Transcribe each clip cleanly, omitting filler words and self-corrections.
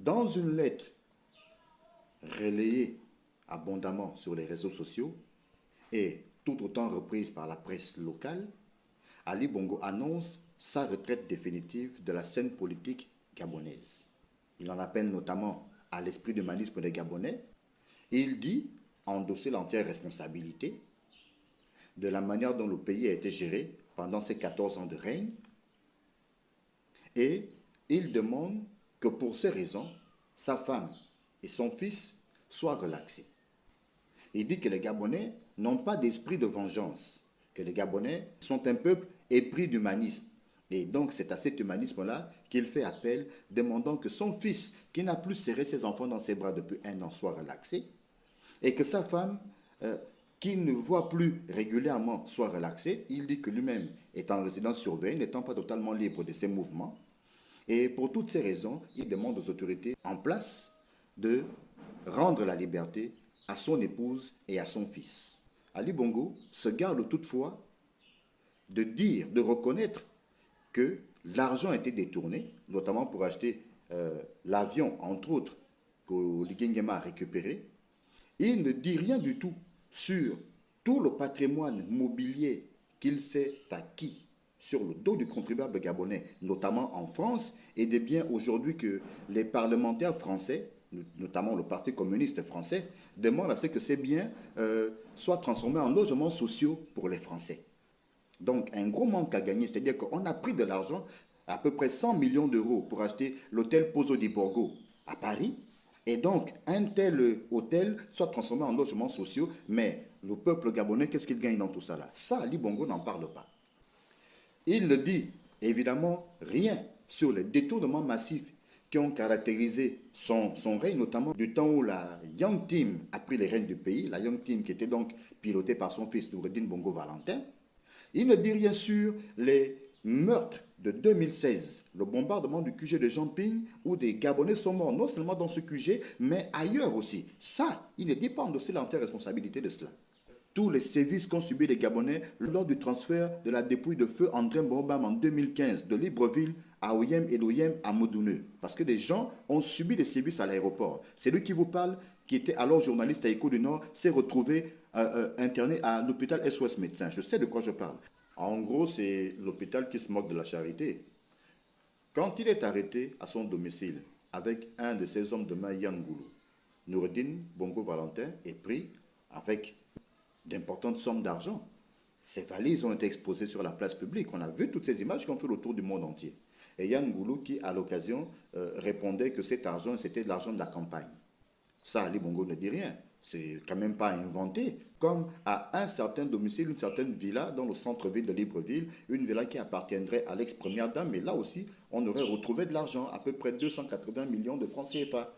Dans une lettre relayée abondamment sur les réseaux sociaux et tout autant reprise par la presse locale, Ali Bongo annonce sa retraite définitive de la scène politique gabonaise. Il en appelle notamment à l'esprit de humanisme des Gabonais. Il dit endosser l'entière responsabilité de la manière dont le pays a été géré pendant ces 14 ans de règne. Et il demande que pour ces raisons, sa femme et son fils soient relaxés. Il dit que les Gabonais n'ont pas d'esprit de vengeance, que les Gabonais sont un peuple épris d'humanisme. Et donc c'est à cet humanisme-là qu'il fait appel, demandant que son fils, qui n'a plus serré ses enfants dans ses bras depuis un an, soit relaxé, et que sa femme, qui ne voit plus régulièrement, soit relaxée. Il dit que lui-même est en résidence surveillée, n'étant pas totalement libre de ses mouvements. Et pour toutes ces raisons, il demande aux autorités en place de rendre la liberté à son épouse et à son fils. Ali Bongo se garde toutefois de dire, de reconnaître que l'argent a été détourné, notamment pour acheter l'avion, entre autres, que Ligengema a récupéré. Il ne dit rien du tout sur tout le patrimoine mobilier qu'il s'est acquis sur le dos du contribuable gabonais, notamment en France, et des biens aujourd'hui que les parlementaires français, notamment le Parti communiste français, demandent à ce que ces biens soient transformés en logements sociaux pour les Français. Donc un gros manque à gagner, c'est-à-dire qu'on a pris de l'argent, à peu près 100 millions d'euros pour acheter l'hôtel Pozo di Borgo à Paris, et donc un tel hôtel soit transformé en logements sociaux, mais le peuple gabonais, qu'est-ce qu'il gagne dans tout ça là? Ça, Ali Bongo n'en parle pas. Il ne dit évidemment rien sur les détournements massifs qui ont caractérisé son règne, notamment du temps où la Young Team a pris les rênes du pays, la Young Team qui était donc pilotée par son fils Noureddin Bongo Valentin. Il ne dit rien sur les meurtres de 2016, le bombardement du QG de Jamping, où des Gabonais sont morts, non seulement dans ce QG, mais ailleurs aussi. Ça, il ne dit pas endosser l'entière responsabilité de cela. Tous les sévices qu'ont subi les Gabonais lors du transfert de la dépouille de feu André Mbobam en 2015 de Libreville à Oyem et d'Oyem à Modouneux. Parce que des gens ont subi des sévices à l'aéroport. C'est lui qui vous parle, qui était alors journaliste à Écho du Nord, s'est retrouvé interné à l'hôpital SOS Médecins. Je sais de quoi je parle. En gros, c'est l'hôpital qui se moque de la charité. Quand il est arrêté à son domicile avec un de ses hommes de main, Yann Goulou, Noureddin Bongo Valentin est pris avec d'importantes sommes d'argent. Ces valises ont été exposées sur la place publique. On a vu toutes ces images qui ont fait le tour du monde entier. Et Yann Goulou qui, à l'occasion, répondait que cet argent, c'était de l'argent de la campagne. Ça, Ali Bongo ne dit rien. C'est quand même pas inventé. Comme à un certain domicile, une certaine villa dans le centre-ville de Libreville, une villa qui appartiendrait à l'ex-première dame, mais là aussi, on aurait retrouvé de l'argent, à peu près 280 millions de francs CFA.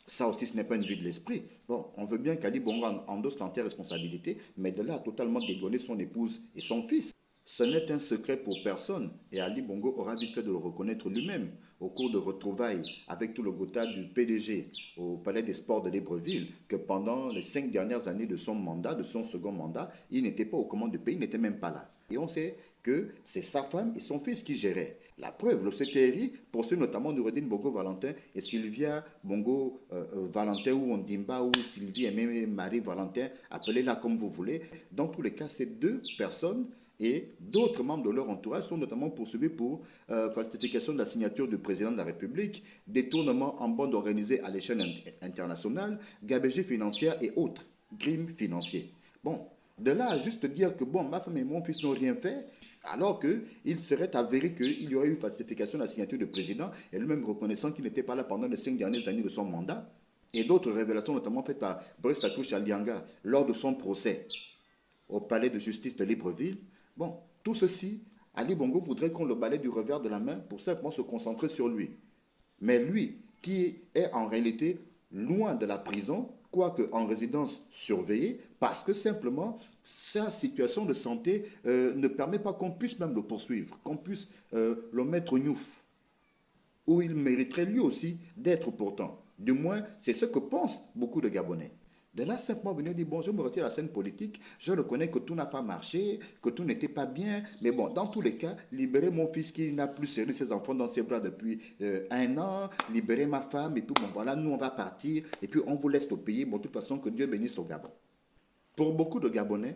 Ça aussi, ce n'est pas une vue de l'esprit. Bon, on veut bien qu'Ali Bongo endosse l'entière responsabilité, mais de là à totalement dégonner son épouse et son fils. Ce n'est un secret pour personne, et Ali Bongo aura vite fait de le reconnaître lui-même au cours de retrouvailles avec tout le gotha du PDG au Palais des Sports de Libreville, que pendant les 5 dernières années de son mandat, de son second mandat, il n'était pas aux commandes du pays, il n'était même pas là. Et on sait que c'est sa femme et son fils qui géraient. La preuve, le CTRI poursuit notamment Noureddin Bongo Valentin et Sylvia Bongo Valentin ou Ondimba ou Sylvie et même Marie Valentin, appelez-la comme vous voulez. Dans tous les cas, ces deux personnes et d'autres membres de leur entourage sont notamment poursuivis pour falsification de la signature du président de la République, détournement en bande organisée à l'échelle internationale, gabegie financière et autres, crimes financiers. Bon, de là à juste dire que bon, ma femme et mon fils n'ont rien fait, alors qu'il serait avéré qu'il y aurait eu falsification de la signature du président, et lui-même reconnaissant qu'il n'était pas là pendant les 5 dernières années de son mandat, et d'autres révélations notamment faites par Brice Tatouche Alianga lors de son procès au palais de justice de Libreville. Bon, tout ceci, Ali Bongo voudrait qu'on le balaye du revers de la main pour simplement se concentrer sur lui. Mais lui, qui est en réalité loin de la prison, quoique en résidence surveillée, parce que simplement sa situation de santé ne permet pas qu'on puisse même le poursuivre, qu'on puisse le mettre au gnouf, où il mériterait lui aussi d'être pourtant. Du moins, c'est ce que pensent beaucoup de Gabonais. De là, simplement venir dire, bon, je me retire de la scène politique, je reconnais que tout n'a pas marché, que tout n'était pas bien, mais bon, dans tous les cas, libérer mon fils qui n'a plus serré ses enfants dans ses bras depuis 1 an, libérer ma femme, et puis bon, voilà, nous on va partir, et puis on vous laisse au pays, bon, de toute façon, que Dieu bénisse au Gabon. Pour beaucoup de Gabonais,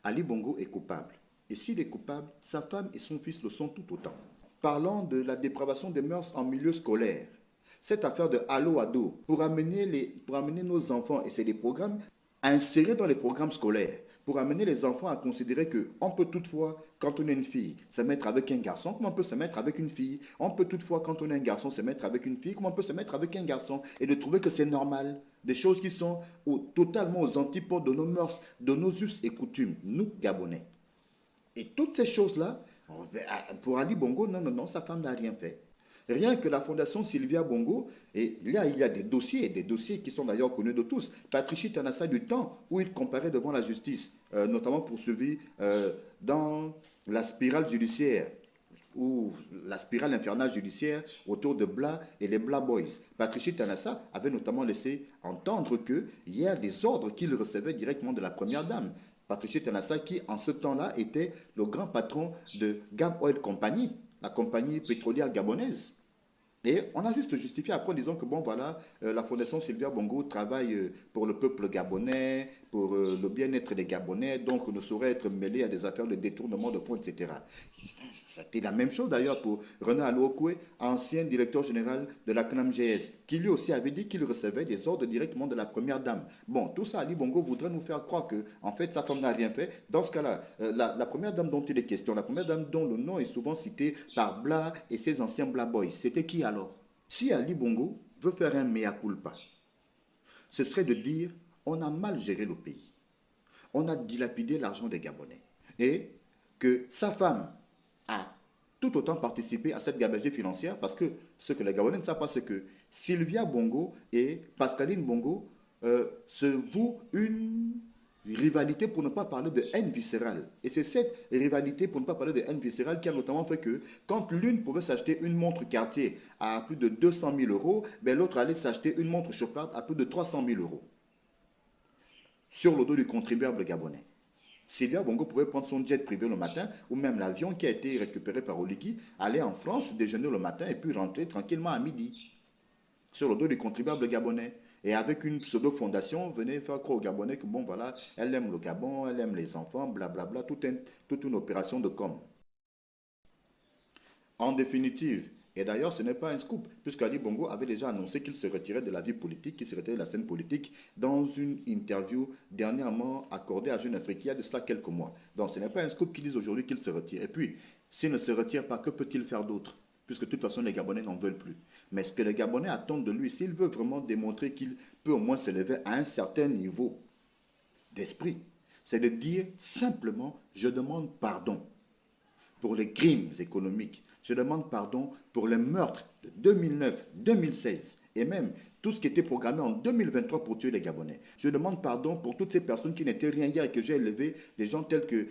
Ali Bongo est coupable. Et s'il est coupable, sa femme et son fils le sont tout autant. Parlons de la dépravation des mœurs en milieu scolaire. Cette affaire de Allo Ado, pour amener nos enfants, et c'est des programmes, à insérer dans les programmes scolaires, pour amener les enfants à considérer qu'on peut toutefois, quand on est une fille, se mettre avec un garçon, comme on peut se mettre avec une fille. On peut toutefois, quand on est un garçon, se mettre avec une fille, comme on peut se mettre avec un garçon. Et de trouver que c'est normal. Des choses qui sont totalement aux antipodes de nos mœurs, de nos us et coutumes, nous, Gabonais. Et toutes ces choses-là, pour Ali Bongo, non, non, non, sa femme n'a rien fait. Rien que la fondation Sylvia Bongo, et là il y a des dossiers qui sont d'ailleurs connus de tous. Patricia Tanassa du temps où il comparait devant la justice, notamment poursuivi dans la spirale judiciaire, ou la spirale infernale judiciaire autour de Bla et les Bla Boys. Patricia Tanassa avait notamment laissé entendre qu'il y a des ordres qu'il recevait directement de la première dame. Patricia Tanassa qui, en ce temps-là, était le grand patron de Gab Oil Company, la compagnie pétrolière gabonaise. Et on a juste justifié après en disant que bon voilà, la fondation Sylvia Bongo travaille pour le peuple gabonais, pour le bien-être des Gabonais, donc ne saurait être mêlé à des affaires de détournement de fonds, etc. C'était la même chose d'ailleurs pour René Alokwe, ancien directeur général de la CNAMGS, qui lui aussi avait dit qu'il recevait des ordres directement de la première dame. Bon, tout ça, Ali Bongo voudrait nous faire croire que, en fait, sa femme n'a rien fait. Dans ce cas-là, la première dame dont il est question, la première dame dont le nom est souvent cité par Bla et ses anciens Bla Boys, c'était qui alors? Si Ali Bongo veut faire un mea culpa, ce serait de dire on a mal géré le pays, on a dilapidé l'argent des Gabonais et que sa femme a tout autant participé à cette gabegie financière parce que ce que les Gabonais ne savent pas, c'est que Sylvia Bongo et Pascaline Bongo se vouent une rivalité, pour ne pas parler de haine viscérale. Et c'est cette rivalité, pour ne pas parler de haine viscérale, qui a notamment fait que quand l'une pouvait s'acheter une montre Cartier à plus de 200 000 euros, ben l'autre allait s'acheter une montre Chopard à plus de 300 000 euros. Sur le dos du contribuable gabonais. Sylvia Bongo pouvait prendre son jet privé le matin, ou même l'avion qui a été récupéré par Oligui, aller en France, déjeuner le matin et puis rentrer tranquillement à midi. Sur le dos du contribuable gabonais. Et avec une pseudo-fondation, venez faire croire aux Gabonais que bon voilà, elle aime le Gabon, elle aime les enfants, blablabla, toute une opération de com. En définitive, et d'ailleurs ce n'est pas un scoop, puisqu'Ali Bongo avait déjà annoncé qu'il se retirait de la vie politique, qu'il se retirait de la scène politique dans une interview dernièrement accordée à Jeune Afrique, il y a de cela quelques mois. Donc ce n'est pas un scoop qu'ils disent aujourd'hui qu'il se retire. Et puis, s'il ne se retire pas, que peut-il faire d'autre? Puisque de toute façon les Gabonais n'en veulent plus. Mais ce que les Gabonais attendent de lui, s'il veut vraiment démontrer qu'il peut au moins s'élever à un certain niveau d'esprit, c'est de dire simplement « je demande pardon » pour les crimes économiques. Je demande pardon pour les meurtres de 2009, 2016 et même tout ce qui était programmé en 2023 pour tuer les Gabonais. Je demande pardon pour toutes ces personnes qui n'étaient rien hier et que j'ai élevé, des gens tels que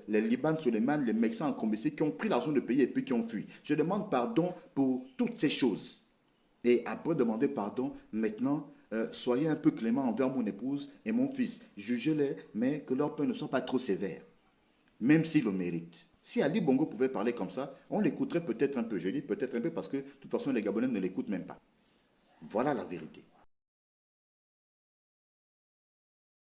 les Liban Suleiman, les Mexicains en Combécy, qui ont pris l'argent du pays et puis qui ont fui. Je demande pardon pour toutes ces choses. Et après demander pardon, maintenant, soyez un peu clément envers mon épouse et mon fils. Jugez-les, mais que leurs peines ne soient pas trop sévères, même s'ils le méritent. Si Ali Bongo pouvait parler comme ça, on l'écouterait peut-être un peu. Je dis peut-être un peu parce que de toute façon les Gabonais ne l'écoutent même pas. Voilà la vérité.